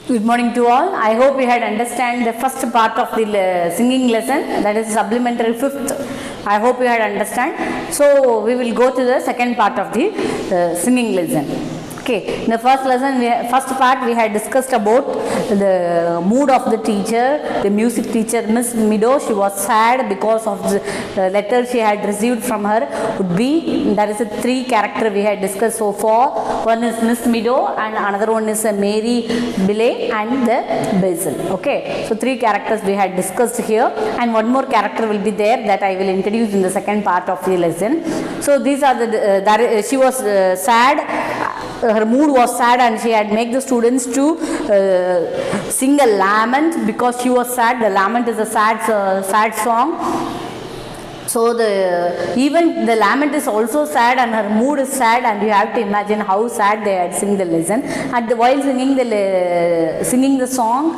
Good morning to all. I hope you had understand the first part of the singing lesson, that is supplementary fifth. I hope you had understand. So we will go to the second part of the singing lesson. Okay, in the first lesson, first part we had discussed about the mood of the teacher, the music teacher, Miss Mido. She was sad because of the letter she had received from her. Would be, there is a three character we had discussed so far. One is Miss Mido and another one is Mary Billay and the Basil. Okay, so three characters we had discussed here, and one more character will be there that I will introduce in the second part of the lesson. So these are the she was sad. Her mood was sad and she had made the students to sing a lament because she was sad. The lament is a sad song. So even the lament is also sad and her mood is sad, and you have to imagine how sad they had sing the lesson. And while singing the song,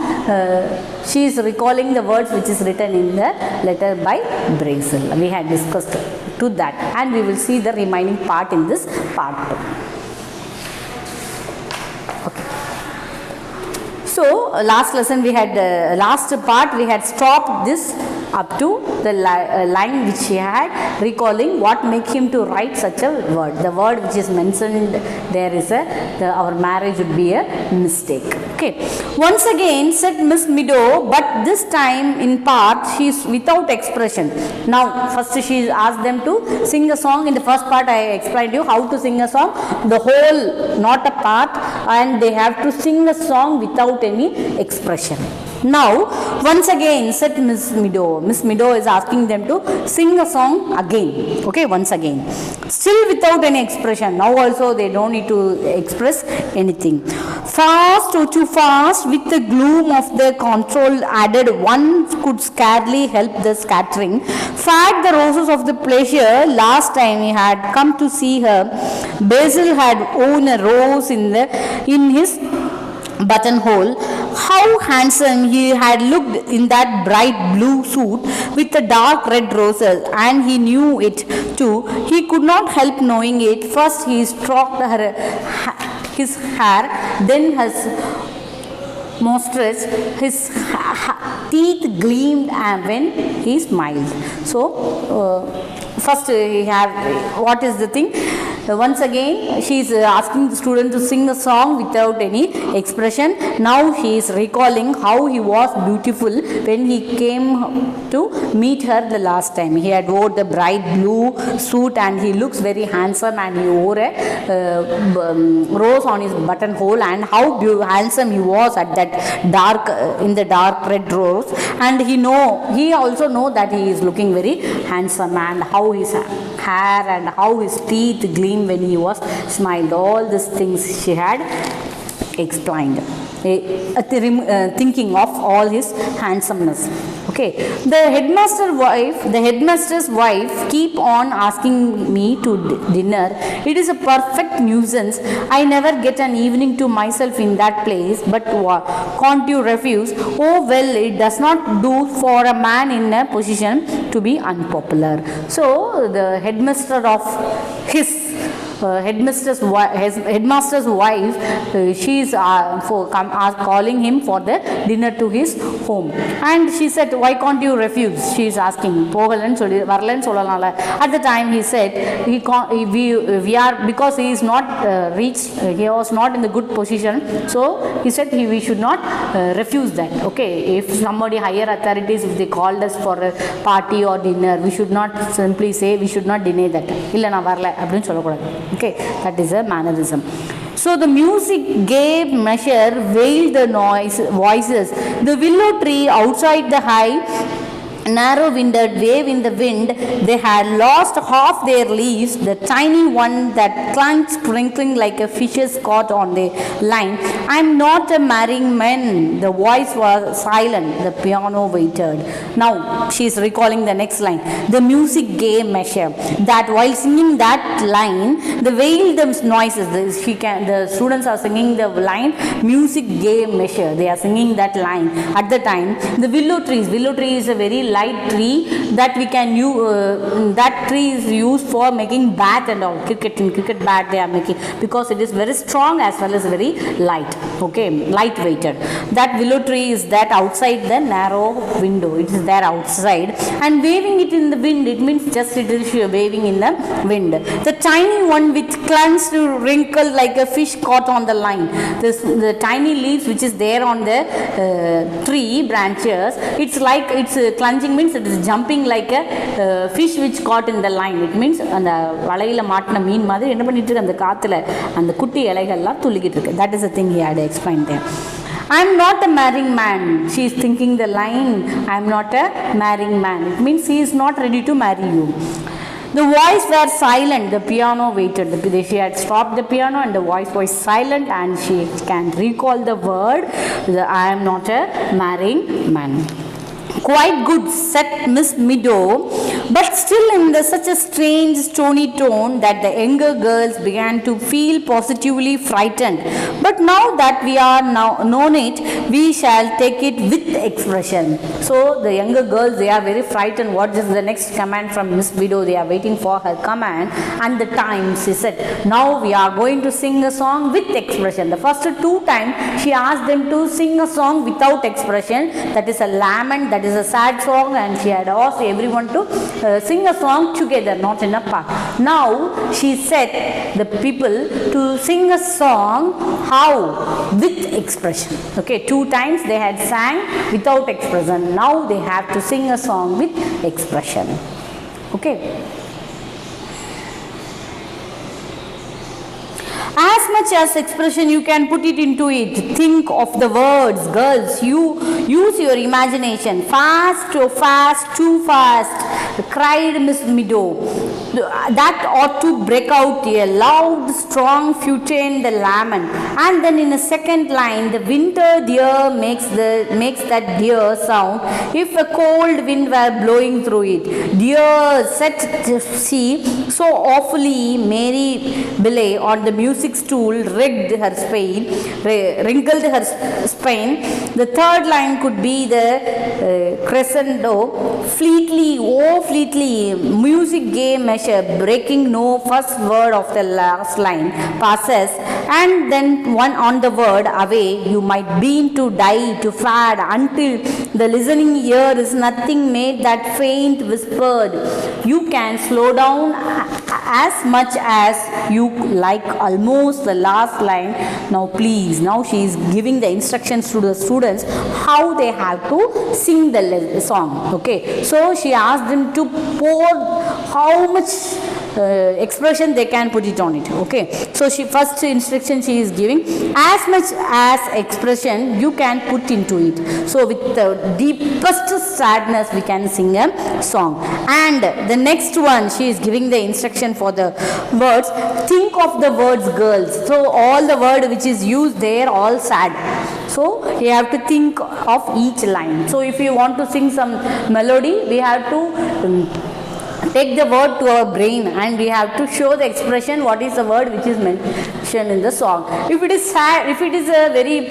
she is recalling the words which is written in the letter by Basil. We had discussed to that, and we will see the remaining part in this part 2. So last lesson we had last part we had stopped this up to the line which he had, recalling what make him to write such a word. The word which is mentioned there is our marriage would be a mistake. Okay. Once again said Miss Mido, but this time in part she is without expression. Now first she asked them to sing a song. In the first part I explained you how to sing a song, the whole, not a part, and they have to sing a song without any expression. Now once again said Miss Mido. Miss Mido is asking them to sing a song again. Okay, once again. Still without any expression. Now also they don't need to express anything. Fast, oh too fast, with the gloom of the control added, one could scarcely help the scattering. Fat the roses of the pleasure, last time he had come to see her. Basil had owned a rose in his buttonhole. How handsome he had looked in that bright blue suit with the dark red roses, and he knew it too. He could not help knowing it. First he stroked his hair, then his monstrous, his teeth gleamed when he smiled. So first he had, what is the thing? Once again she is asking the student to sing a song without any expression. Now he is recalling how he was beautiful when he came to meet her the last time. He had wore the bright blue suit and he looks very handsome, and he wore a rose on his buttonhole, and how handsome he was at that dark in the dark red rose. And he also know that he is looking very handsome, and how his hair and how his teeth gleam when he was smiled. All these things she had explained, thinking of all his handsomeness. Okay, the headmaster's wife keep on asking me to dinner. It is a perfect nuisance. I never get an evening to myself in that place, but can't you refuse? Oh well, it does not do for a man in a position to be unpopular. So the headmaster of his headmaster's wife, she is calling him for the dinner to his home, and she said, why can't you refuse? She is asking. At the time he said, we are, because he is not he was not in the good position, so he said we should not refuse that. Okay, if somebody higher authorities, if they called us for a party or dinner, we should not simply say, we should not deny that. Okay, that is a mannerism. So the music gave measure, veiled the voices. The willow tree outside the high, narrow-winded wave in the wind, they had lost half their leaves. The tiny one that clung sprinkling like a fish's caught on the line. I am not a marrying man. The voice was silent. The piano waited. Now she is recalling the next line. The music gave measure. That while singing that line, the veiled noises. The students are singing the line. Music gave measure. They are singing that line. At the time, the willow tree is a very light tree that we can use. That tree is used for making bat and all. Cricket bat they are making, because it is very strong as well as very light. Okay, light weighted. That willow tree is that outside the narrow window. It is there outside, and waving it in the wind. It means just it is waving in the wind. The tiny one which clung to wrinkle like a fish caught on the line. The tiny leaves which is there on the tree branches, it's like it's clunging means it is jumping like a fish which caught in the line. It means அந்த வலையில மாட்டின மீன் மாதிரி என்ன பண்ணிட்டு இருக்கு அந்த காத்துல அந்த குட்டி இலைகள்லாம் துள்ளிக்கிட்டு இருக்கு. That is the thing he had explained there. I am not a marrying man. She is thinking the line, I am not a marrying man. It means he is not ready to marry you. The voice were silent. The piano waited. She had stopped the piano and the voice was silent, and she can recall the word, I am not a marrying man. Quite good, said Miss Meadow, but still in such a strange stony tone that the younger girls began to feel positively frightened. But now that we are now known it, we shall take it with expression. So the younger girls, they are very frightened. What is the next command from Miss Meadow? They are waiting for her command. And the time she said, now we are going to sing a song with expression. The first 2 times she asked them to sing a song without expression. That is a lament, that is a sad song, and she had asked everyone to sing a song together, not in a part. Now she said the people to sing a song how? With expression. Okay, 2 times they had sang without expression. Now they have to sing a song with expression. Okay. As much as expression you can put it into it. Think of the words, girls. You use your imagination. Fast, too fast, too fast, cried Miss Meadow. That ought to break out a loud, strong futain the lament. And then in a second line, the winter deer makes that deer sound if a cold wind were blowing through it. Dear, said she, so awfully Mary Belay on the music stool wrinkled her spine. The third line could be the crescendo. Fleetly, oh fleetly, music gay measure, breaking no first word of the last line passes, and then one on the word away. You might begin to die, to fade, until the listening ear is nothing made that faint whispered. You can slow down as much as you like, almost the last line. Now please, now she is giving the instructions to the students how they have to sing the song. Okay, so she asked them to pour how much expression they can put it on it. Okay, so she first instruction she is giving, as much as expression you can put into it. So with the deepest sadness we can sing a song. And the next one she is giving the instruction for the words. Think of the words, girls. So all the word which is used there all sad. So you have to think of each line. So if you want to sing some melody, we have to take the word to our brain, and we have to show the expression what is the word which is mentioned in the song. If it is sad, if it is a very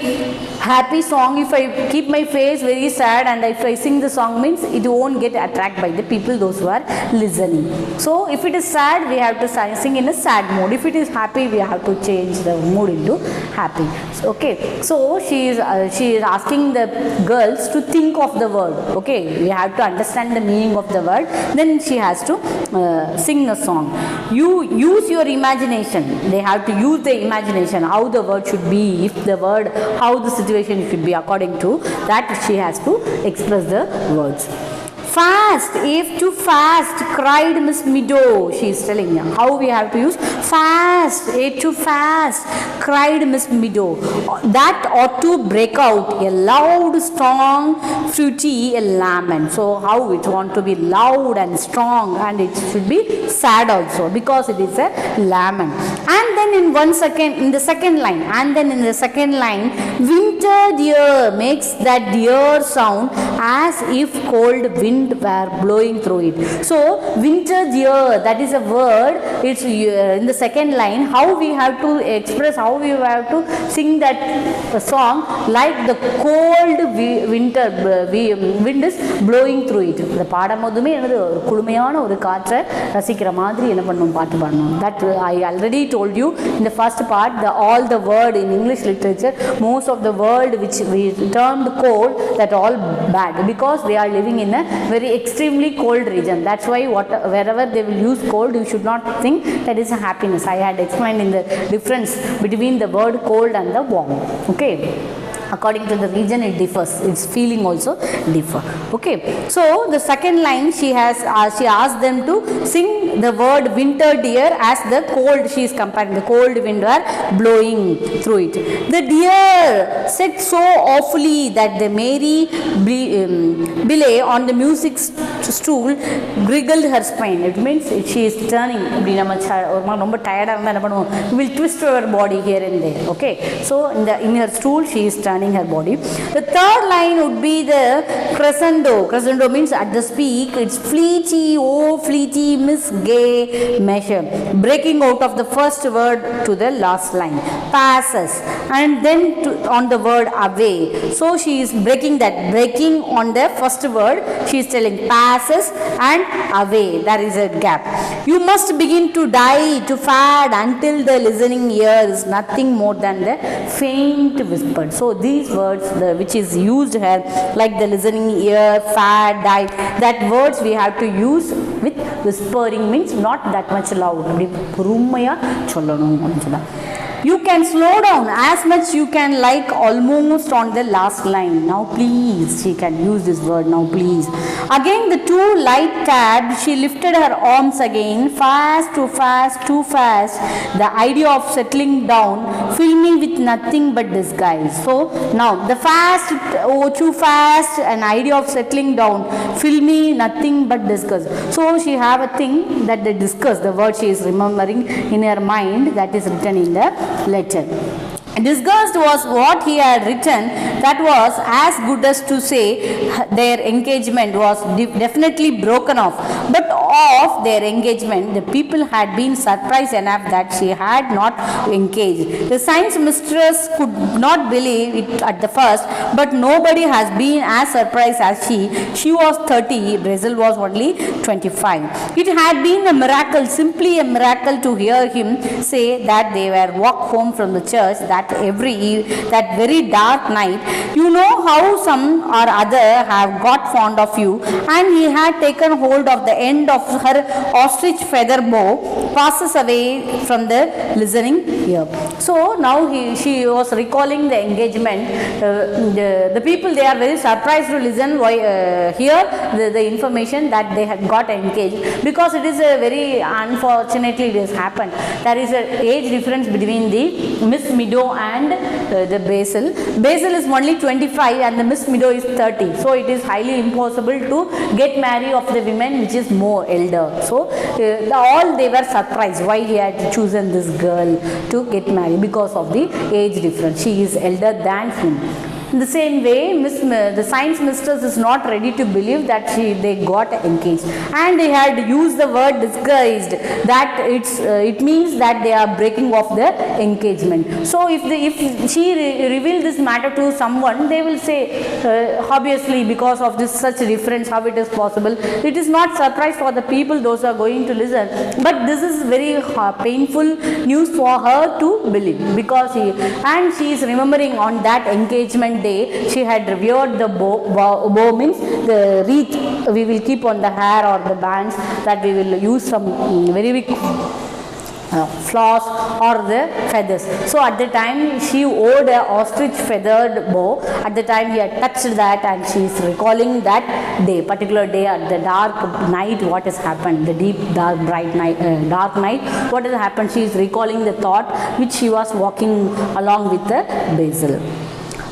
happy song, if I keep my face very sad and if I sing the song, means it won't get attracted by the people, those who are listening. So if it is sad, we have to sing in a sad mode. If it is happy, we have to change the mood into happy. Okay, so she is asking the girls to think of the word. Okay, we have to understand the meaning of the word, then she has to sing a song. You use your imagination. They have to use the imagination, how the word should be, if the word, how the situation should be, according to that she has to express the words. Fast, if too fast, cried Miss Meadow. She is telling you how we have to use fast, if too fast, cried Miss Meadow. That ought to break out a loud, strong, fruity lament. So how it want to be loud and strong, and it should be sad also, because it is a lament. And then in the second line, winter dear makes that dear sound as if cold wind wind were blowing through it. So winter dear, that is a word. It's in the second line, how we have to express, how we have to sing that song, like the cold winter wind is blowing through it. இந்த பாடம் போதுமே என்னது குளுமையான ஒரு காற்றை ரசிக்கிற மாதிரி என்ன பண்ணணும், பாட்டு பாடணும். That I already told you in the first part, all the word in English literature, most of the word which we termed cold, that all bad, because they are living in a very extremely cold region. That's why wherever they will use cold, you should not think that is a happiness. I had explained in the difference between the word cold and the warm. Okay, according to the region it differs, its feeling also differ. Okay, so the second line she asked them to sing the word winter dear as the cold. She is comparing the cold wind were blowing through it. The deer said so awfully that the merry belay on the music stool wriggled her spine. It means she is turning, ரொம்ப டயர்டாக இருந்தால் என்ன பண்ணுவோம், we will twist her body here and there. Okay, so in her stool she is turning her body. The third line would be the crescendo. Crescendo means at the peak, it's fleety, oh fleety, miss gay measure, breaking out of the first word to the last line, passes, and then on the word away. So she is breaking on the first word. She is telling passes and away, there is a gap. You must begin to die, to fade, until the listening ear is nothing more than the faint whisper. So these words which is used here, like the listening ear, fade, die, that words we have to use with whispering, means not that much loud. You can slow down as much you can, like almost on the last line. Now please, she can use this word, now please. Again the two light tabbed, she lifted her arms again, fast, too fast, too fast. The idea of settling down filled me with nothing but disguise. So now the fast, oh too fast, an idea of settling down fill me nothing but disgust. So she have a thing that they discuss, the word she is remembering in her mind, that is written in the letter. Disgust was what he had written. That was as good as to say their engagement was definitely broken off. But of their engagement, the people had been surprised enough that she had not engaged. The science mistress could not believe it at the first, but nobody has been as surprised as she. She was 30, Brazil was only 25. It had been a miracle, simply a miracle, to hear him say that they were walked home from the church that very dark night. You know how some or other have got fond of you, and he had taken hold of the end of her ostrich feather bow, passes away from the listening ear. So now she was recalling the engagement. The people, they are very surprised to listen, hear the information that they had got engaged, because it is a very unfortunately it has happened. There is an age difference between the Miss Meadow and the Basil. Basil is only 25 and the Miss Meadow is 30. So it is highly impossible to get married of the women which is more elder. So all they were surprised why he had chosen this girl to get married, because of the age difference. She is elder than him. In the same way, the science mistress is not ready to believe that they got engaged, and they had used the word disguised, that it means that they are breaking off the engagement. So if she revealed this matter to someone, they will say obviously because of this such difference, how it is possible. It is not surprise for the people, those who are going to listen, but this is very painful news for her to believe, because she is remembering on that engagement day she had revered the bow means the wreath we will keep on the hair or the bands, that we will use some very big floss or the feathers. So at the time she wore a ostrich feathered bow. At the time he had touched that, and she is recalling that day, particular day, at the dark night, what has happened, the deep dark bright night, dark night, what has happened. She is recalling the thought which she was walking along with the Basil.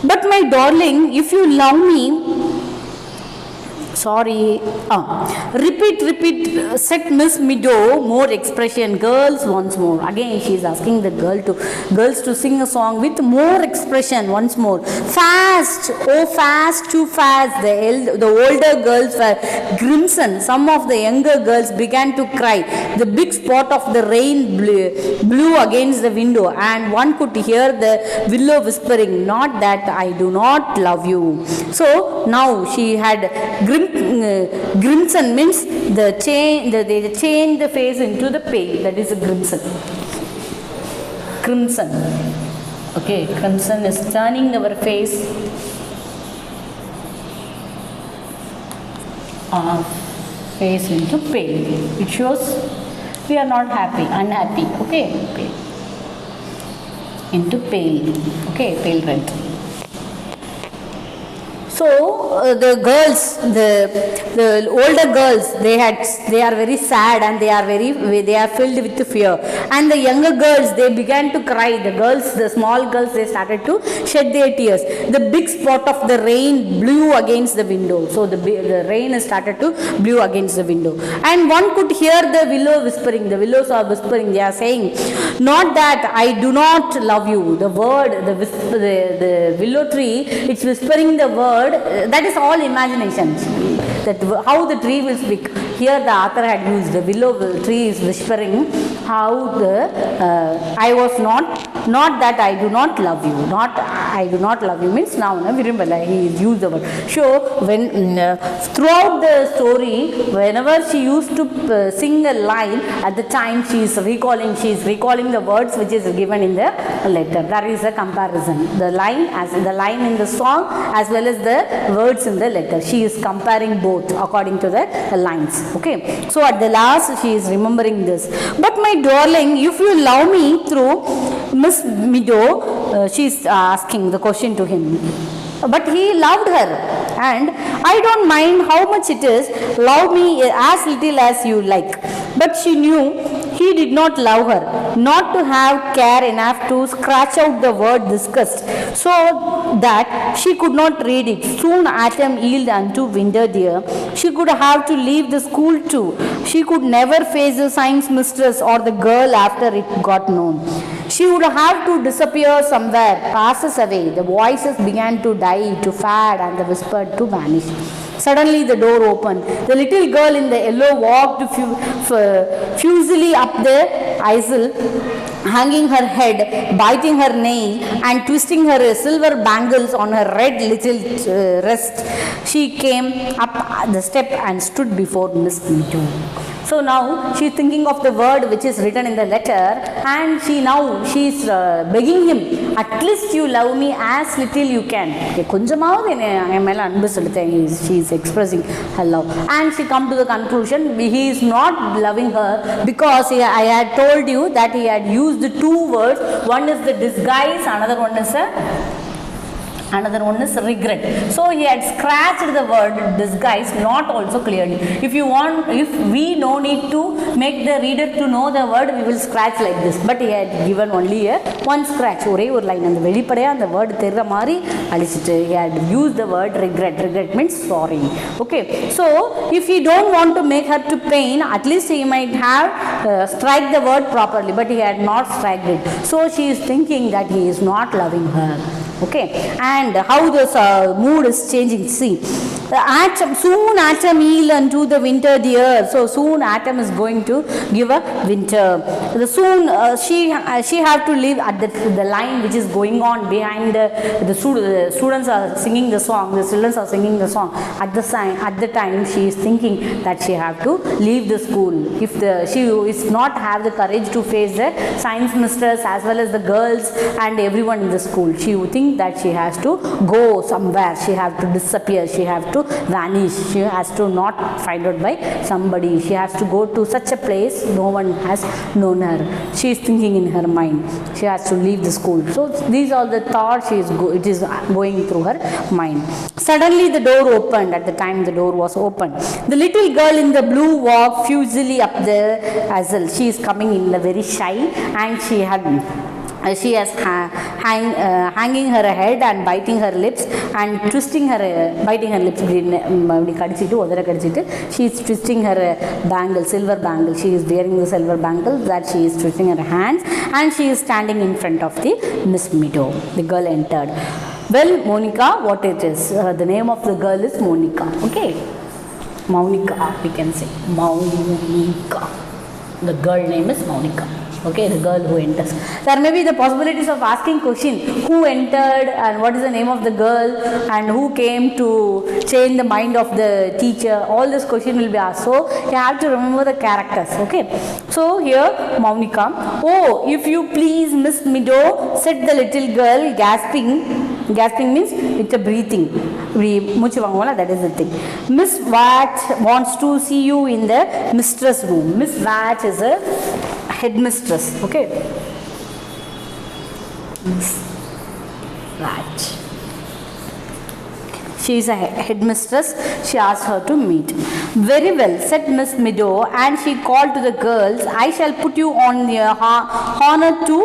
But my darling, if you love me, sorry. Repeat, said Miss Meadow, more expression. Girls once more. Again, she is asking the girls to sing a song with more expression once more. Fast, oh fast, too fast. The older girls were crimson. Some of the younger girls began to cry. The big spot of the rain blew against the window, and one could hear the willow whispering, "Not that I do not love you." So now she had crimson means they change the face into the pale. That is a crimson. Crimson. Okay, crimson is turning our face into pale. It shows we are not happy, unhappy. Okay, pale. Into pale. Okay, pale red. So the girls, the older girls, they are very sad, and they are filled with fear. And the younger girls, they began to cry. The small girls, they started to shed their tears. The big spot of the rain blew against the window. So the rain started to blew against the window, and one could hear the willow whispering. The willows are whispering. They are saying, "Not that I do not love you." The word, the willow tree, it's whispering the word. That is all imagination. That how the tree will speak. Here the author had used the willow tree is whispering how I was not that I do not love you. Not I do not love you means now Virimbala, he used the word. So when throughout the story, whenever she used to sing a line, at the time she is recalling the words which is given in the letter. There is a comparison. The line in the song as well as the words in the letter. She is comparing both according to the lines. Okay. So at the last she is remembering this. "But my darling, if you love me through Miss Meadow," she is asking the question to him. But he loved her, and "I don't mind how much it is. Love me as little as you like." But she knew he did not love her, not to have care enough to scratch out the word disgust, so that she could not read it. Soon autumn yield unto winter, dear. She could have to leave the school too. She could never face the science mistress or the girl after it got known. She would have to disappear somewhere, passes away. The voices began to die, to fade, and the whispered to vanish. Suddenly the door opened. The little girl in the yellow walked fusily up the aisle, hanging her head, biting her nail, and twisting her silver bangles on her red little wrist. She came up the step and stood before Miss Meadow. So now she is thinking of the word which is written in the letter, and she is begging him, "At least you love me as little you can." She is expressing her love, and she come to the conclusion he is not loving her because I had told you that he had used two words. One is the disguise, another one is regret. So he had scratched the word disguise, not also clearly. If we no need to make the reader to know the word, we will scratch like this. But he had given only one scratch, ஒரே ஒரு line. அந்த வெளிப்படையா அந்த word தெரிற மாதிரி அழிச்சிட்டு he had used the word regret. Regret means sorry. Okay. So if he don't want to make her to pain, at least he might have strike the word properly. But he had not strike it. So she is thinking that he is not loving her. Okay, and how this mood is changing. See, soon autumn yield unto the winter, dear. So soon autumn is going to give a winter. Soon she have to live at the line which is going on behind the students are singing the song. The children are singing the song. At the time she is thinking that she have to leave the school. If she is not have the courage to face the science mistress as well as the girls and everyone in the school, she would think that she has to go somewhere. She have to disappear. She have to vanish. She has to not find out by somebody. She has to go to such a place no one has known her. She is thinking in her mind. She has to leave the school. So these are the thoughts it is going through her mind. Suddenly the door opened. At the time the door was opened, the little girl in the blue walked fusily up the aisle. She is coming in very shy, and she had she has hanging her head and biting her lips and twisting her biting her lips இப்படி கடிச்சிட்டு உதற கடிச்சிட்டு she is twisting her bangle, silver bangle. She is wearing the silver bangle that she is twisting her hands, and she is standing in front of the Miss Meadow. The girl entered. Well, Monica, what it is? The name of the girl is Monica. Okay, Monica, we can say Monica. The girl name is Monica. Okay, the girl who enters. There may be the possibilities of asking question, who entered and what is the name of the girl and who came to change the mind of the teacher. All this question will be asked. So you have to remember the characters. Okay. So here Monica. Oh, if you please, Miss Meadow, said the little girl, gasping. Gasping means it's a breathing. That is the thing. Miss Vat wants to see you in the mistress room. Miss Vat is a headmistress. Okay. Miss Vat. She is a headmistress. She asked her to meet. Very well, said Miss Meadow, and she called to the girls, I shall put you on the honor to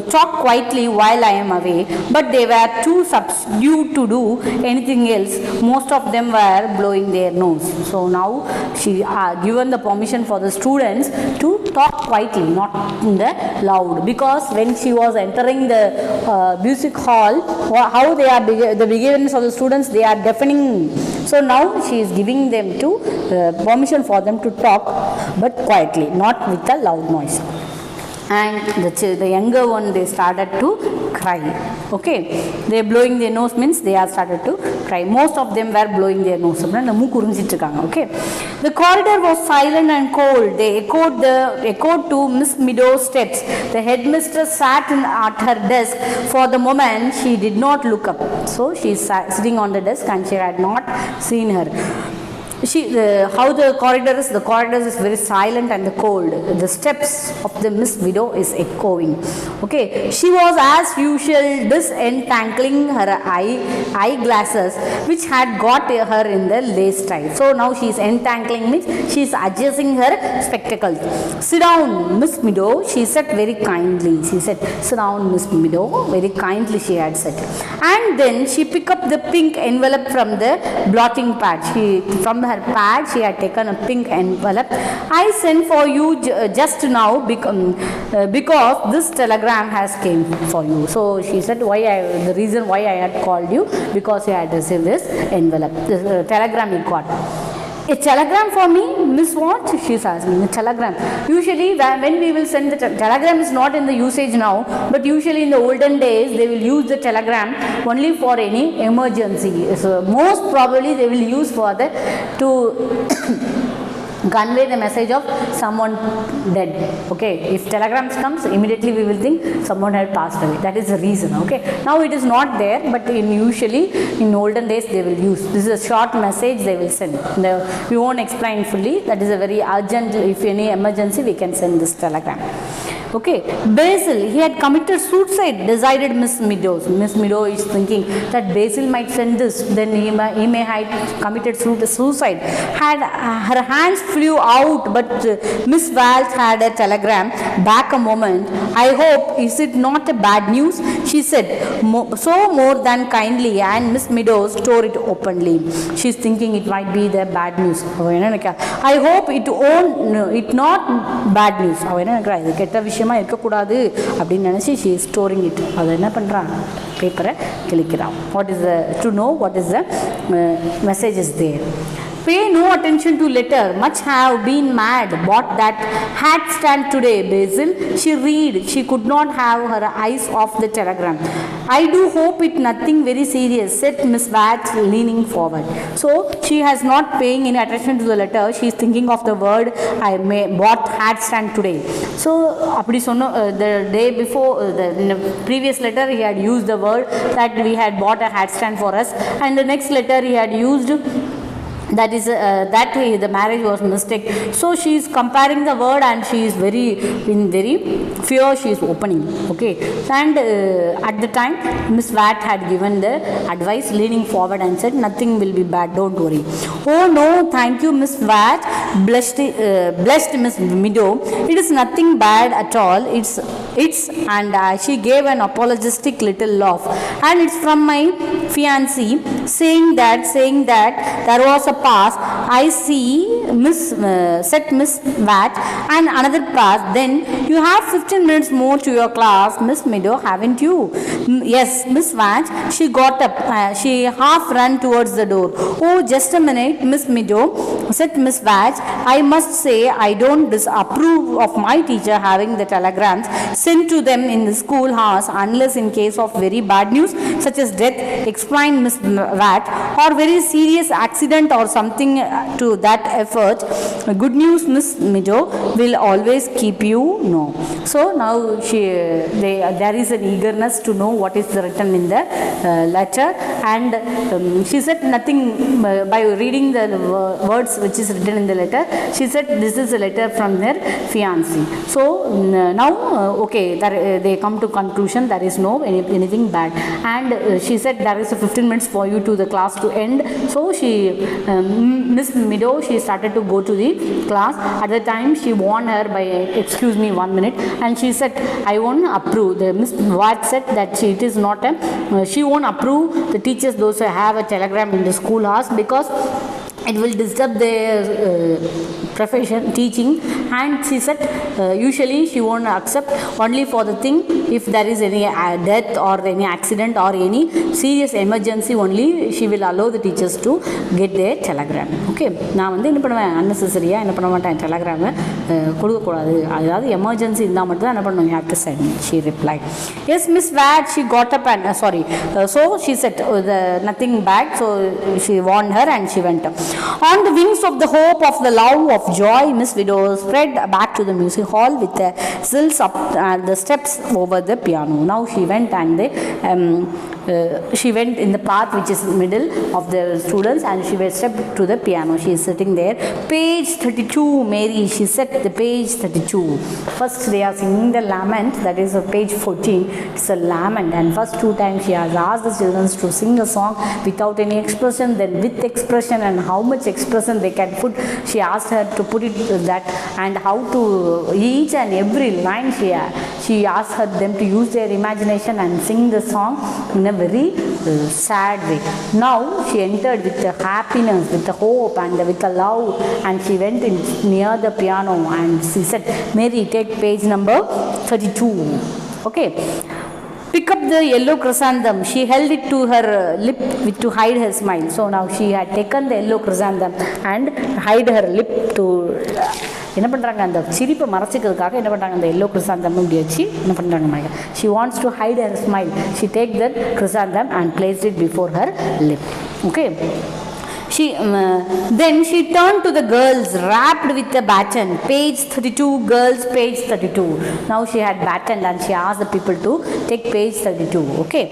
talk quietly while I am away. But they were too subdued to do anything else. Most of them were blowing their nose. So now she given the permission for the students to talk quietly, not in the loud. Because when she was entering the music hall, how they are the beginnings of the students, they are deafening. So now she is giving them to permission for them to talk, but quietly, not with a loud noise. And the younger one, they started to cry. Okay, they are blowing their nose means they are started to cry. Most of them were blowing their nose. Okay, the corridor was silent and cold. They echoed to Miss Meadow's steps. The headmistress sat at her desk. For the moment, she did not look up. So she is sitting on the desk and she had not seen her. How the corridor is very silent and cold. The steps of the Miss Meadow is echoing. Okay, she was as usual disentangling her eyeglasses which had got her in the lace tie. So now she is entangling means she is adjusting her spectacles. Sit down, Miss Meadow, she said very kindly. She said, sit down, Miss Meadow, very kindly she had said. And then she picked up the pink envelope from the blotting pad. From her pad she had taken a pink envelope. I sent for you just now because this telegram has came for you. So she said the reason why I had called you, because you had received this envelope, this telegram you got. A telegram for me? Miss what? She is asking. A telegram. Usually when we will send the telegram is not in the usage now, but usually in the olden days they will use the telegram only for any emergency. So most probably they will use for the to convey the message of someone dead. Okay, if telegrams comes, immediately we will think someone had passed away. That is the reason. Okay, now it is not there, but usually in olden days they will use. This is a short message they will send. We won't explain fully. That is a very urgent. If any emergency, we can send this telegram. Okay, Basil, he had committed suicide, decided Miss Meadow. Miss Meadow is thinking that Basil might send this, then he may have committed suicide. Her hands flew out, but Miss Walsh had a telegram. Back a moment. I hope, is it not a bad news? She said, so more than kindly, and Miss Meadow tore it openly. She is thinking it might be the bad news. I hope it not bad news. இருக்கக்கூடாது அப்படின்னு நினச்சி she is storing it. அதை என்ன பண்ணுறான், பேப்பரை கிழிக்கிறான். What is the to know what is the message is there. Pay no attention to letter. Much have been mad. Bought that hat stand today, Basil. She read. She could not have her eyes off the telegram. I do hope it nothing very serious, said Miss Watts, leaning forward. So she has not paying any attention to the letter. She is thinking of the word I bought hat stand today. So the day before in the previous letter he had used the word that we had bought a hat stand for us, and the next letter he had used that is that the marriage was mistake. So she is comparing the word and she is very fear she is opening. Okay, and at the time Miss Watt had given the advice, leaning forward and said, nothing will be bad, don't worry. Oh no, thank you, Miss Watt, blessed Miss Meadow. It is nothing bad at all. It's It's and she gave an apologetic little laugh, and it's from my fiancé saying that there was a pass. I see Miss said Miss Vat and another pass. Then you have 15 minutes more to your class, Miss Meadow, haven't you? Yes, Miss Vat. She got up. She half ran towards the door. Oh, just a minute, Miss Meadow, said Miss Vat. I must say I don't disapprove of my teacher having the telegrams sent to them in the school house unless in case of very bad news such as death, explained Miss Vat, or very serious accident or something to that effort. Good news, Miss Meadow, will always keep you know. So now there is an eagerness to know what is written in the letter, and she said nothing by reading the words which is written in the letter. She said this is a letter from their fiancé. So now okay, they come to conclusion there is no anything bad, and she said there is a 15 minutes for you to the class to end. So she Miss Meadow, she started to go to the class. At the time she warned her by excuse me 1 minute, and she said I won't approve. The Miss Watt said that it is not a she won't approve the teachers those who have a telegram in the school house because it will disturb their profession teaching, and she said usually she won't accept only for the thing if there is any death or any accident or any serious emergency only she will allow the teachers to get their telegram. Okay, நான் வந்து என்ன பண்ணுவேன் unnecessary-ஆ என்ன பண்ண மாட்டேன் telegram கொடுக்கக்கூடாது, அதாவது emergency இருந்தால் மட்டும் தான் என்ன பண்ணுவோம், you have to send. She replied yes Miss Vat. She got up and so she said nothing bad, so she warned her and she went up. On the wings of the hope of the love of joy, Miss Meadow spread back to the music hall with the sills up the steps over the piano. Now she went and she went in the path which is middle of the students, and she went step to the piano. She is sitting there. Page 32, Mary, she said the page 32. First they are singing the lament, that is page 14. It's a lament, and first 2 times she has asked the children to sing a song without any expression, then with expression, and how much expression they can put. She asked her to put it that, and how to each and every line she asked her them to use their imagination and sing the song in a very sad way. Now she entered with the happiness, with the hope, and with the love, and she went in near the piano, and she said, Mary, take page number 32. Okay. Pick up the yellow chrysanthem. She held it to her lip to hide her smile. So now she had taken the yellow chrysanthem and hide her lip to என்ன பண்ணுறாங்க, அந்த சிரிப்பை மறைச்சிக்கிறதுக்காக என்ன பண்ணுறாங்க, அந்த yellow கிறிசாந்தம் இப்படி வச்சு என்ன பண்ணுறாங்க, she wants to hide her smile. She take that chrysanthem and placed it before her lip. Okay. Then she turned to the girls wrapped with the baton. Page 32, girls, page 32. Now she had baton and she asked the people to take page 32. Okay.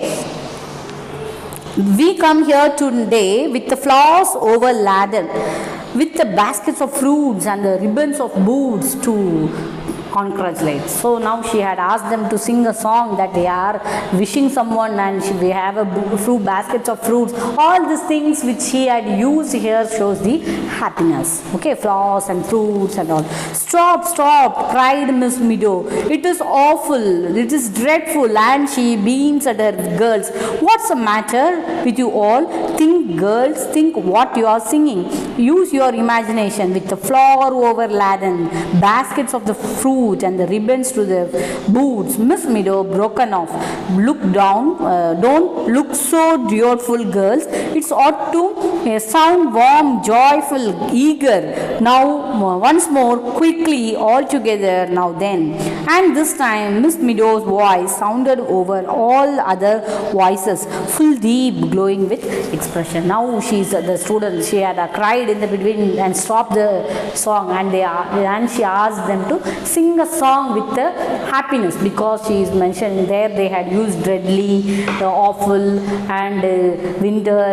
We come here today with the flowers overladen, with the baskets of fruits and the ribbons of boots to congratulate. So now she had asked them to sing a song that they are wishing someone, and we have a fruit baskets of fruits. All these things which she had used here shows the happiness. Okay, flowers and fruits and all. Stop, stop, cried Miss Meadow. It is awful, it is dreadful, and she beams at her girls. What's the matter with you all? Think, girls, think what you are singing. Use your imagination. With the flower overladen, baskets of the fruit and the ribbons to the boots. Miss Meadow broken off. Look down. Don't look so dreadful, girls. It's ought to sound warm, joyful, eager. Now once more, quickly, all together. Now then. And this time Miss Meadow's voice sounded over all other voices, full deep, glowing with expression. Now she's the student. She had cried in the between and stopped the song, and she asked them to sing a song with the happiness, because she is mentioned there they had used dreadly, awful, and winter,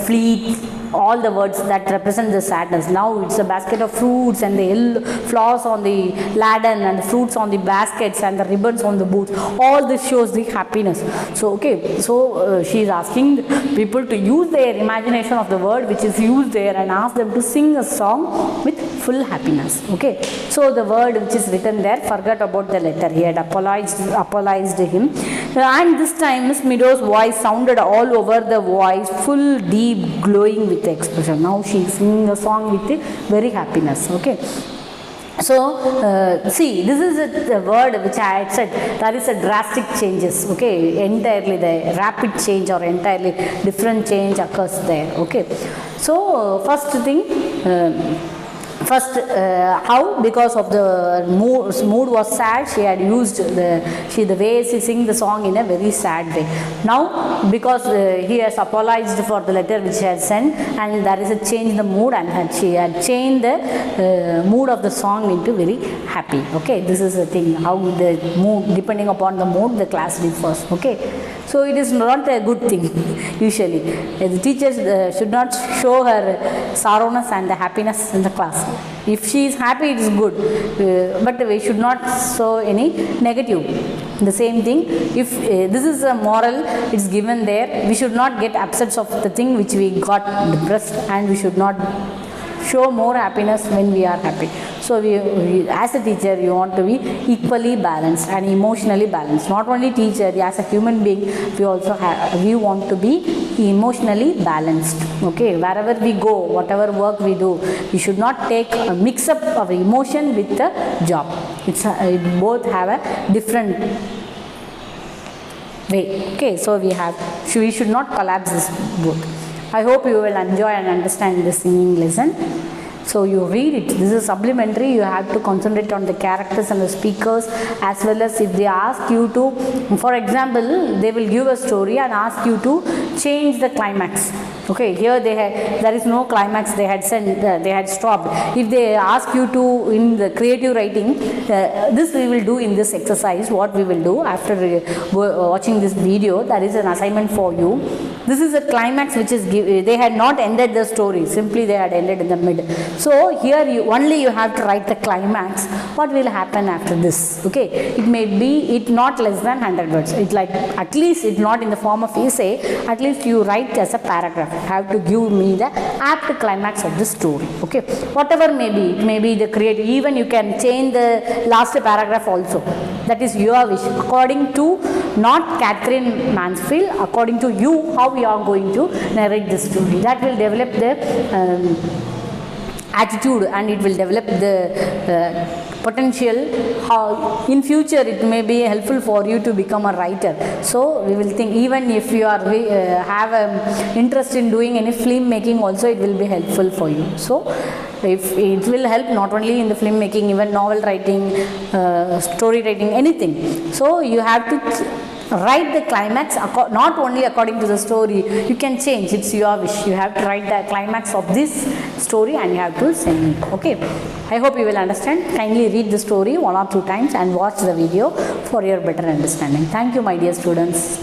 fleet, all the words that represent the sadness. Now it's a basket of fruits and the yellow flowers on the ladder and the fruits on the baskets and the ribbons on the boots. All this shows the happiness. So okay, so she is asking people to use their imagination of the word which is used there and ask them to sing a song with full happiness. Okay, so the word which is written there, forget about the letter. He had apologized him, and this time Miss Meadows' voice sounded all over the voice, full, deep, glowing with expression. Now she is singing a song with very happiness. Okay. So, see, this is the word which I had said, there is a drastic changes, okay, entirely the rapid change or entirely different change occurs there, okay. So, first thing, how, because of the mood was sad, she had used the way she sing the song in a very sad way. Now because he has apologized for the letter which he had sent, and there is a change in the mood, and she had changed the mood of the song into very happy. Okay, this is the thing, how the mood, depending upon the mood, the class differs. Okay, so it is not a good thing usually. The teachers should not show her sorrowness and the happiness in the class. If she is happy, it is good, but we should not show any negative. The same thing, if this is a moral, it's given there, we should not get upset of the thing which we got depressed, and we should not show more happiness when we are happy. So we as a teacher, you want to be equally balanced and emotionally balanced. Not only teacher, as a human being, we want to be emotionally balanced. Okay, wherever we go, whatever work we do, we should not take a mix up of emotion with the job. It both have a different way. Okay, so we should not collapse this book. I hope you will enjoy and understand this singing lesson. So you read it. This is supplementary. You have to concentrate on the characters and the speakers, as well as if they ask you to, for example, they will give a story and ask you to change the climax. Okay, here there is no climax. They had stopped. If they ask you to in the creative writing, this we will do in this exercise. What we will do after watching this video, that is an assignment for you. This is a climax which is they had not ended the story. Simply they had ended in the middle. So here you have to write the climax. What will happen after this? Okay, it may be not less than 100 words. It like at least it not in the form of essay. At least you write as a paragraph. You have to give me the apt climax of the story. Okay, whatever may be, it may be the creative. Even you can change the last paragraph also. That is your wish. According to not Catherine Mansfield, according to you, how we are going to narrate this story. That will develop the attitude, and it will develop the potential. How in future it may be helpful for you to become a writer. So we will think, even if you are have an interest in doing any film making also, it will be helpful for you. So if it will help not only in the film making, even novel writing, story writing, anything. So you have to write the climax not only according to the story. You can change, it's your wish. You have to write the climax of this story and you have to send it. Okay, I hope you will understand. Kindly read the story 1 or 2 times and watch the video for your better understanding. Thank you, my dear students.